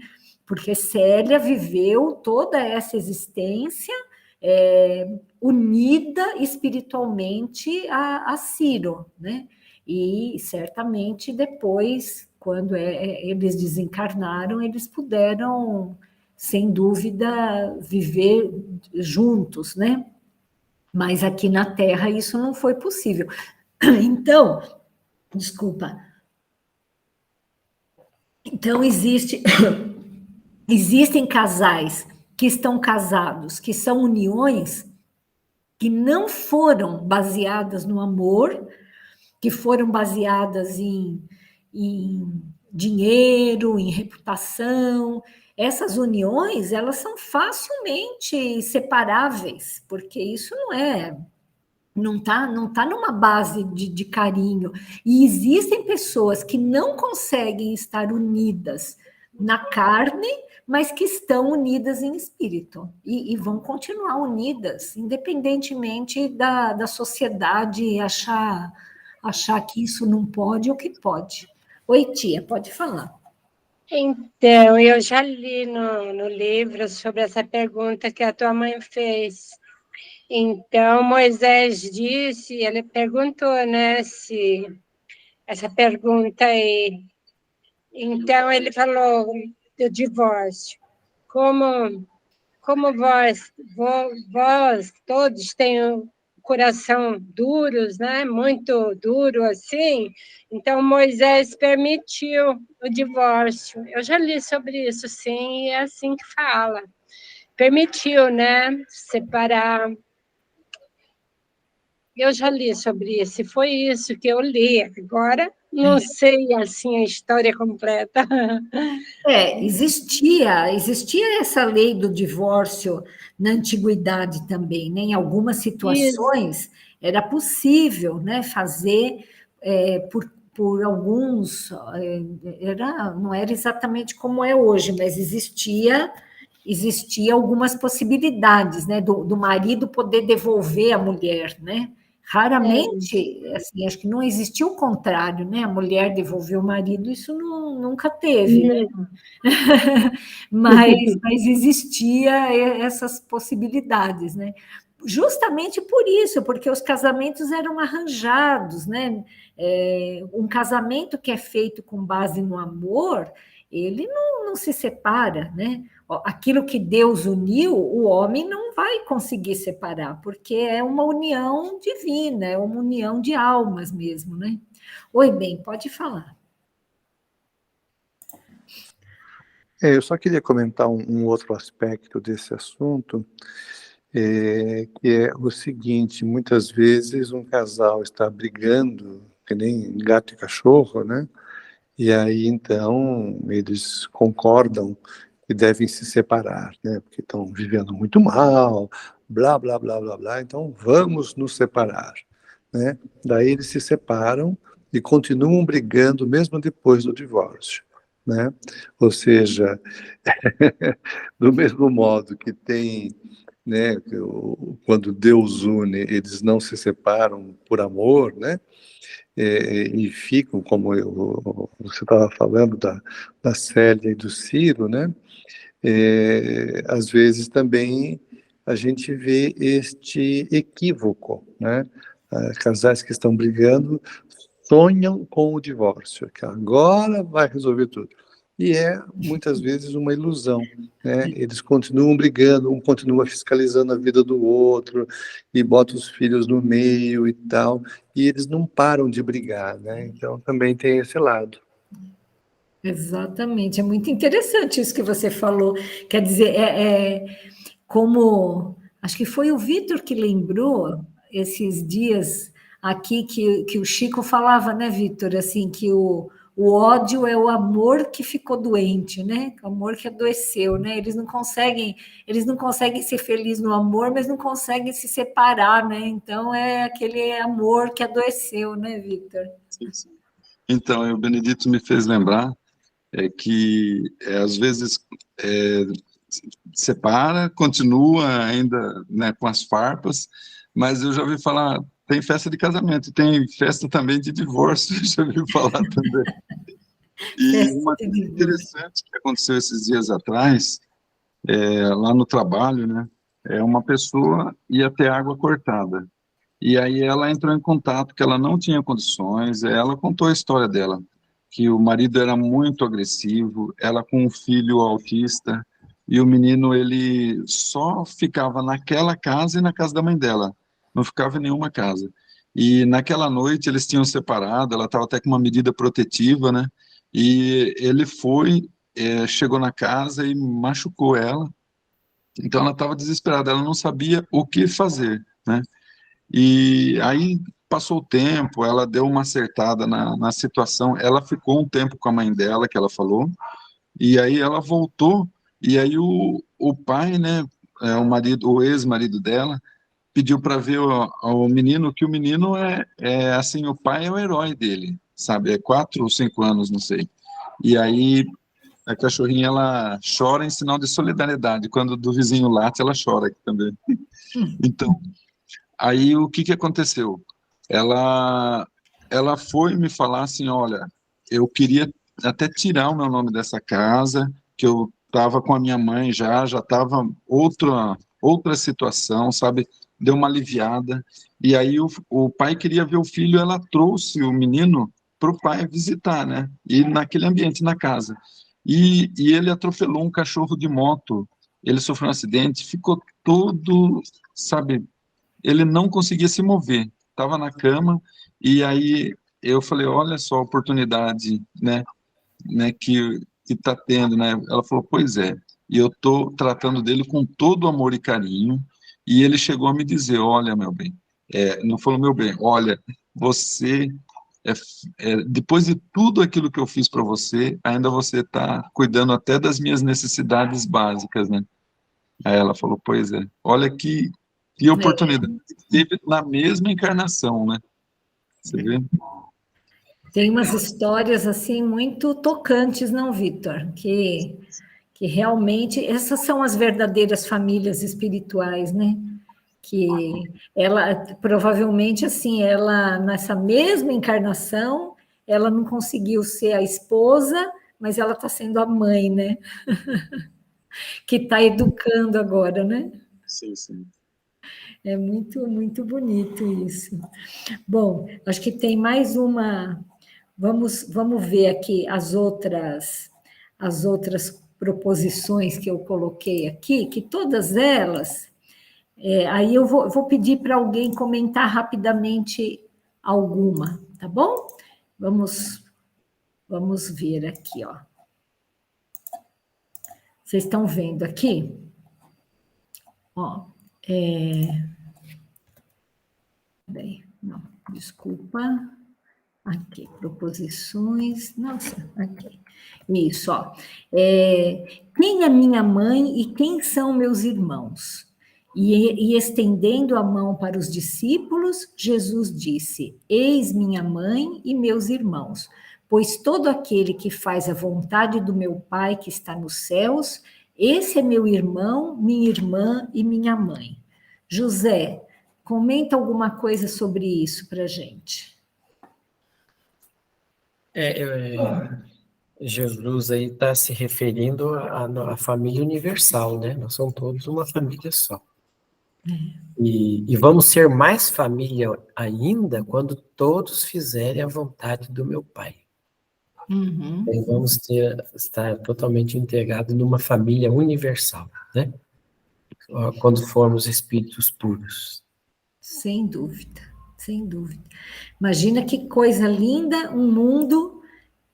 Porque Célia viveu toda essa existência unida espiritualmente a Ciro, né? E certamente depois, quando eles desencarnaram, eles puderam, sem dúvida, viver juntos, né? Mas aqui na Terra isso não foi possível. Então, desculpa. Então, existem casais que estão casados, que são uniões que não foram baseadas no amor, que foram baseadas em dinheiro, em reputação. Essas uniões, elas são facilmente separáveis, porque isso não tá numa base de carinho. E existem pessoas que não conseguem estar unidas na carne, mas que estão unidas em espírito, e vão continuar unidas, independentemente da sociedade achar que isso não pode ou que pode. Oi, tia, pode falar. Então, eu já li no livro sobre essa pergunta que a tua mãe fez. Então, Moisés disse, ele perguntou, né, se essa pergunta aí. Então, ele falou do divórcio. Como vós todos têm o coração duros, né, muito duro assim, então Moisés permitiu o divórcio. Eu já li sobre isso, sim, e é assim que fala. Permitiu, né, separar. Eu já li sobre isso, e foi isso que eu li. Agora, não sei, assim, a história completa. Existia essa lei do divórcio na antiguidade também, né? Em algumas situações era possível, né, fazer por alguns, não era exatamente como é hoje, mas existia algumas possibilidades, né, do marido poder devolver a mulher, né? Raramente, assim, acho que não existia o contrário, né? A mulher devolver o marido, isso nunca teve, né? mas existia essas possibilidades, né? Justamente por isso, porque os casamentos eram arranjados, né? Um casamento que é feito com base no amor, ele não se separa, né? Aquilo que Deus uniu, o homem não vai conseguir separar, porque é uma união divina, é uma união de almas mesmo, né? Oi, bem, pode falar. Eu só queria comentar um outro aspecto desse assunto, que é o seguinte: muitas vezes um casal está brigando, que nem gato e cachorro, né? E aí, então, eles concordam que devem se separar, né? Porque estão vivendo muito mal, blá, blá, blá, blá, blá, então vamos nos separar, né? Daí eles se separam e continuam brigando mesmo depois do divórcio, né? Ou seja, do mesmo modo que tem né? Quando Deus une, eles não se separam por amor, né? E ficam, como você estava falando da Célia e do Ciro, né? Às vezes também a gente vê este equívoco, né? Casais que estão brigando sonham com o divórcio, que agora vai resolver tudo. E é, muitas vezes, uma ilusão, né? Eles continuam brigando, um continua fiscalizando a vida do outro, e bota os filhos no meio e tal, e eles não param de brigar, né? Então, também tem esse lado. Exatamente, é muito interessante isso que você falou. Quer dizer, como acho que foi o Vitor que lembrou esses dias aqui que o Chico falava, né, Vitor, assim, que o ódio é o amor que ficou doente, né? O amor que adoeceu, né? Eles não conseguem ser felizes no amor, mas não conseguem se separar, né? Então é aquele amor que adoeceu, né, Vitor? Sim, sim. Então, o Benedito me fez lembrar que às vezes separa, continua ainda, né, com as farpas, mas eu já ouvi falar, tem festa de casamento, tem festa também de divórcio, já ouvi falar também. E uma coisa interessante que aconteceu esses dias atrás, lá no trabalho, né, uma pessoa ia ter água cortada, e aí ela entrou em contato que ela não tinha condições, ela contou a história dela, que o marido era muito agressivo, ela com um filho autista, e o menino, ele só ficava naquela casa e na casa da mãe dela, não ficava em nenhuma casa. E naquela noite eles tinham separado, ela estava até com uma medida protetiva, né? E ele foi, chegou na casa e machucou ela, então ela estava desesperada, ela não sabia o que fazer, né? E aí passou o tempo, ela deu uma acertada na situação, ela ficou um tempo com a mãe dela, que ela falou, e aí ela voltou, e aí o pai, né, o ex-marido dela, pediu para ver o menino, que o menino assim, o pai é o herói dele, sabe, 4 ou 5 anos, não sei. E aí a cachorrinha, ela chora em sinal de solidariedade, quando do vizinho late, ela chora aqui também. Então, aí o que aconteceu? Ela foi me falar assim, olha, eu queria até tirar o meu nome dessa casa, que eu estava com a minha mãe já estava outra situação, sabe? Deu uma aliviada. E aí o pai queria ver o filho, ela trouxe o menino para o pai visitar, né? E naquele ambiente, na casa. E ele atropelou um cachorro de moto. Ele sofreu um acidente, ficou todo, sabe, ele não conseguia se mover, estava na cama, e aí eu falei, olha só a oportunidade, né, que está tendo, né? Ela falou, pois é, e eu estou tratando dele com todo amor e carinho, e ele chegou a me dizer, olha, meu bem, não falou meu bem, olha, você, depois de tudo aquilo que eu fiz para você, ainda você está cuidando até das minhas necessidades básicas, né? Aí ela falou, pois é, olha que oportunidade que teve na mesma encarnação, né? Você vê? Tem umas histórias assim muito tocantes, não, Vitor? Que realmente essas são as verdadeiras famílias espirituais, né? Que ela provavelmente assim, ela nessa mesma encarnação, ela não conseguiu ser a esposa, mas ela está sendo a mãe, né? Que está educando agora, né? Sim, sim. É muito, muito bonito isso. Bom, acho que tem mais uma. Vamos ver aqui as outras proposições que eu coloquei aqui, que todas elas. Aí eu vou pedir para alguém comentar rapidamente alguma, tá bom? Vamos ver aqui, ó. Vocês estão vendo aqui? Ó, bem, não, desculpa. Aqui, proposições. Nossa, aqui. Isso, ó. Quem é minha mãe e quem são meus irmãos? E estendendo a mão para os discípulos, Jesus disse: Eis minha mãe e meus irmãos, pois todo aquele que faz a vontade do meu Pai que está nos céus, Esse é meu irmão, minha irmã e minha mãe. José, comenta alguma coisa sobre isso para a gente. Jesus aí está se referindo à família universal, né? Nós somos todos uma família só. E vamos ser mais família ainda quando todos fizerem a vontade do meu Pai. Uhum. Aí vamos estar totalmente integrados numa família universal, né? Quando formos espíritos puros. Sem dúvida, sem dúvida. Imagina que coisa linda, um mundo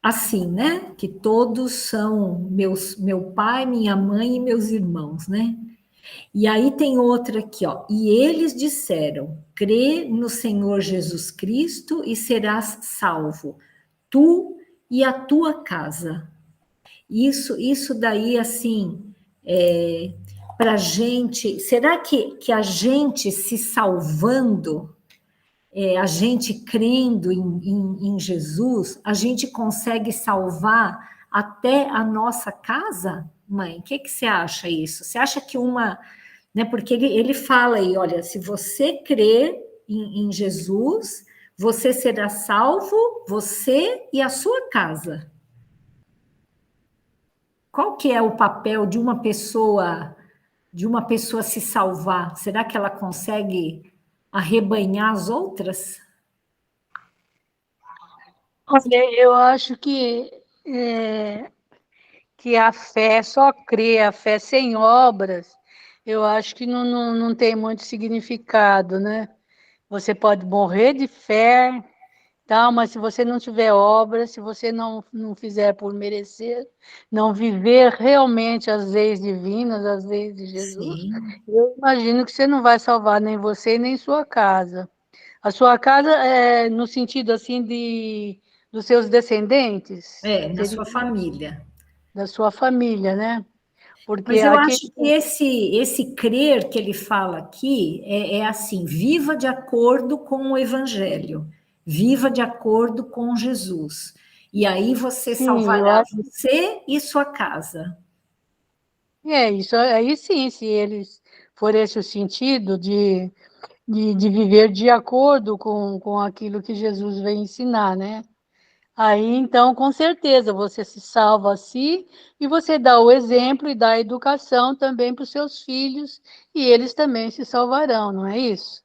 assim, né? Que todos são meu pai, minha mãe e meus irmãos, né? E aí tem outra aqui, ó. E eles disseram: crê no Senhor Jesus Cristo e serás salvo, tu e a tua casa. Isso daí, assim, para a gente. Será que a gente se salvando, a gente crendo em Jesus, a gente consegue salvar até a nossa casa, mãe? O que você acha isso? Você acha que uma. Né, porque ele fala aí, olha, se você crer em Jesus, você será salvo, você e a sua casa. Qual que é o papel de uma pessoa se salvar? Será que ela consegue arrebanhar as outras? Olha, eu acho que a fé, só crer, a fé sem obras, eu acho que não tem muito significado, né? Você pode morrer de fé, tal, mas se você não tiver obras, se você não fizer por merecer, não viver realmente as leis divinas, as leis de Jesus, Sim. eu imagino que você não vai salvar nem você nem sua casa. A sua casa é no sentido assim dos seus descendentes, Na sua família. da sua família, né? Porque Mas eu aqui acho que esse crer que ele fala aqui é assim: viva de acordo com o Evangelho, viva de acordo com Jesus. E aí você sim, eu salvará acho você e sua casa. que é isso. Aí sim, se eles for esse o sentido de viver de acordo com aquilo que Jesus vem ensinar, né? Aí, então, com certeza, você se salva a si e você dá o exemplo e dá a educação também para os seus filhos e eles também se salvarão, não é isso?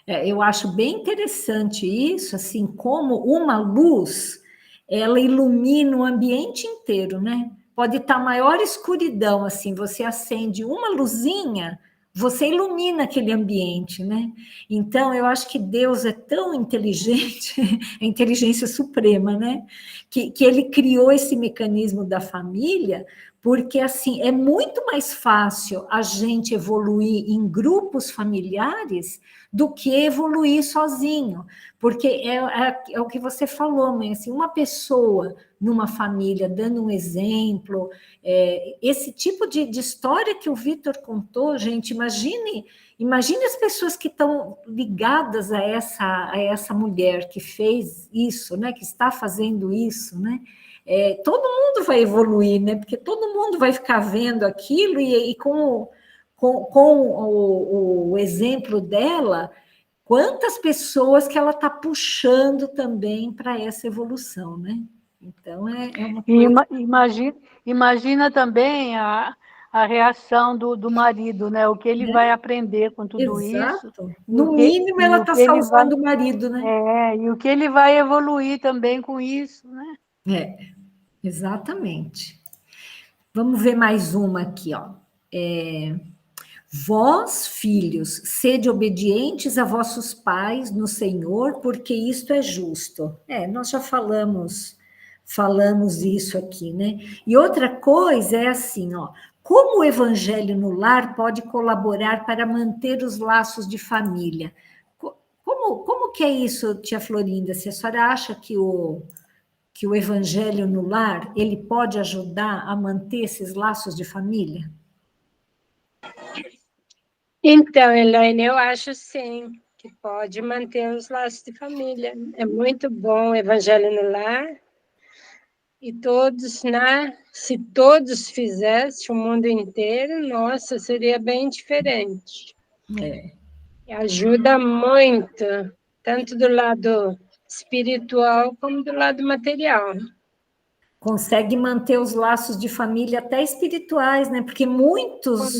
Eu acho bem interessante isso, assim, como uma luz, ela ilumina o ambiente inteiro, né? Pode estar maior escuridão, assim, você acende uma luzinha, você ilumina aquele ambiente, né? Então, eu acho que Deus é tão inteligente, a inteligência suprema, né? Que ele criou esse mecanismo da família, porque, assim, é muito mais fácil a gente evoluir em grupos familiares do que evoluir sozinho, porque é o que você falou, mãe, assim, uma pessoa numa família dando um exemplo, esse tipo de história que o Vitor contou, gente, imagine as pessoas que estão ligadas a essa mulher que fez isso, né, que está fazendo isso, né, todo mundo vai evoluir, né, porque todo mundo vai ficar vendo aquilo e com o exemplo dela, quantas pessoas que ela está puxando também para essa evolução, né? Então, é uma E coisa... imagina também a reação do marido, né? O que ele vai aprender com tudo isso, Exato. No mínimo, e ela o está que ele vai, salvando o marido, né? e o que ele vai evoluir também com isso, né? Exatamente. Vamos ver mais uma aqui, ó. Vós, filhos, sede obedientes a vossos pais no Senhor, porque isto é justo. Nós já falamos isso aqui, né? E outra coisa é assim, ó, como o evangelho no lar pode colaborar para manter os laços de família? Como que é isso, tia Florinda? Se a senhora acha que o evangelho no lar, ele pode ajudar a manter esses laços de família? Então, Elaine, eu acho sim que pode manter os laços de família. É muito bom o Evangelho no Lar. E todos, né? Se todos fizessem, o mundo inteiro, nossa, seria bem diferente. E ajuda muito, tanto do lado espiritual como do lado material. Consegue manter os laços de família até espirituais, né? Porque muitos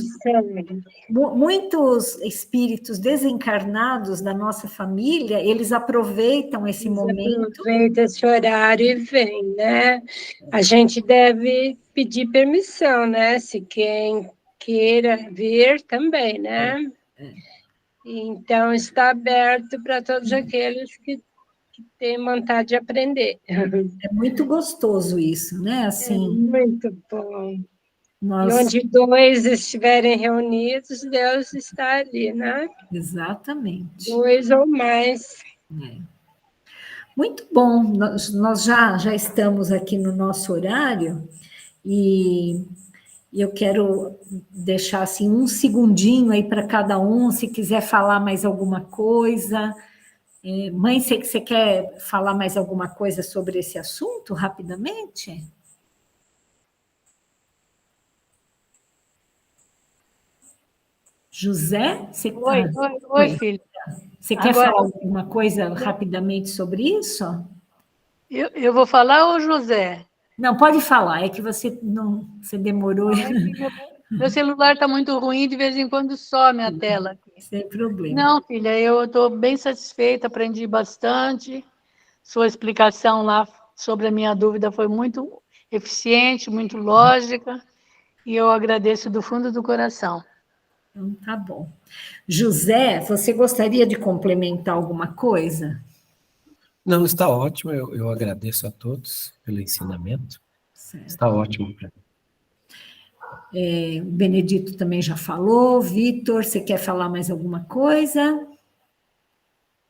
espíritos desencarnados da nossa família, eles aproveitam esse momento. Aproveita esse horário e vem, né? A gente deve pedir permissão, né? Se quem queira vir também, né? Então, está aberto para todos aqueles que têm vontade de aprender. É muito gostoso isso, né? Assim, é muito bom. E onde dois estiverem reunidos, Deus está ali, né? Exatamente. 2 ou mais. Muito bom. Nós já estamos aqui no nosso horário e eu quero deixar assim um segundinho aí para cada um, se quiser falar mais alguma coisa. Mãe, você quer falar mais alguma coisa sobre esse assunto, rapidamente? José? Oi, filho. Você quer falar alguma coisa rapidamente sobre isso? Eu vou falar ou José? Não, pode falar, é que você demorou. Meu celular está muito ruim, de vez em quando some a tela aqui. Sem problema. Não, filha, eu estou bem satisfeita, aprendi bastante. Sua explicação lá sobre a minha dúvida foi muito eficiente, muito lógica, e eu agradeço do fundo do coração. Então, tá bom. José, você gostaria de complementar alguma coisa? Não, está ótimo, eu agradeço a todos pelo ensinamento. Certo. Está ótimo para mim. O Benedito também já falou. Vitor, você quer falar mais alguma coisa?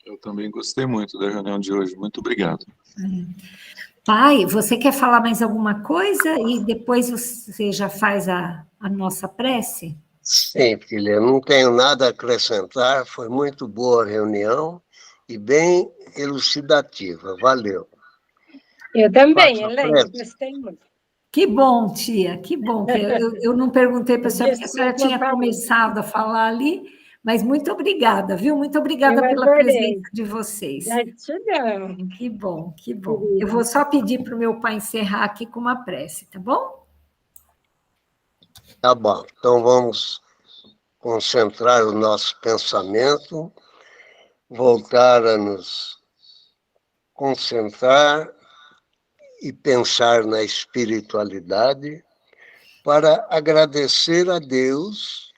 Eu também gostei muito da reunião de hoje. Muito obrigado. Pai, você quer falar mais alguma coisa e depois você já faz a nossa prece? Sim, filha, eu não tenho nada a acrescentar. Foi muito boa a reunião e bem elucidativa. Valeu. Eu também, Helena, gostei muito. Que bom, tia, que bom. Eu não perguntei para a senhora, porque a senhora tinha começado a falar ali, mas muito obrigada, viu? Muito obrigada pela presença de vocês. Gratidão. Que bom, que bom. Eu vou só pedir para o meu pai encerrar aqui com uma prece, tá bom? Tá bom, então vamos concentrar o nosso pensamento, voltar a nos concentrar e pensar na espiritualidade para agradecer a Deus,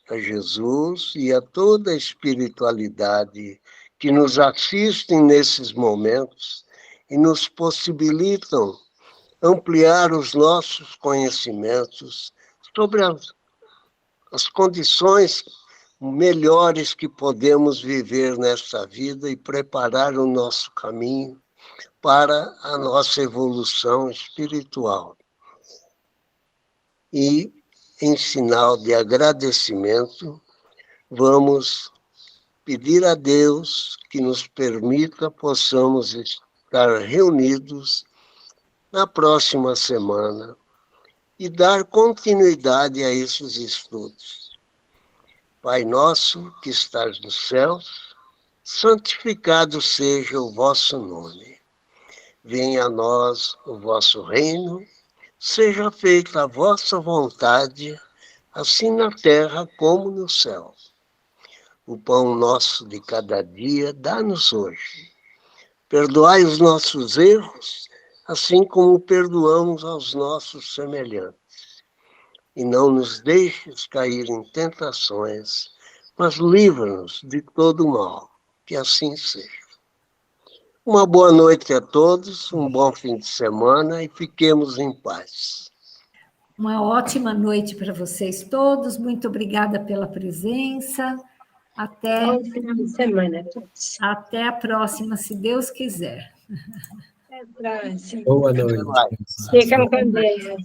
a Jesus e a toda a espiritualidade que nos assistem nesses momentos e nos possibilitam ampliar os nossos conhecimentos sobre as condições melhores que podemos viver nesta vida e preparar o nosso caminho para a nossa evolução espiritual. E, em sinal de agradecimento, vamos pedir a Deus que nos permita possamos estar reunidos na próxima semana e dar continuidade a esses estudos. Pai nosso que estás nos céus, santificado seja o vosso nome. Venha a nós o vosso reino, seja feita a vossa vontade, assim na terra como no céu. O pão nosso de cada dia dá-nos hoje. Perdoai os nossos erros, assim como perdoamos aos nossos semelhantes. E não nos deixes cair em tentações, mas livra-nos de todo mal, que assim seja. Uma boa noite a todos, um bom fim de semana e fiquemos em paz. Uma ótima noite para vocês todos, muito obrigada pela presença. Bom final de semana a todos. Até a próxima, se Deus quiser. Até a próxima. Boa noite. Ficam com Deus.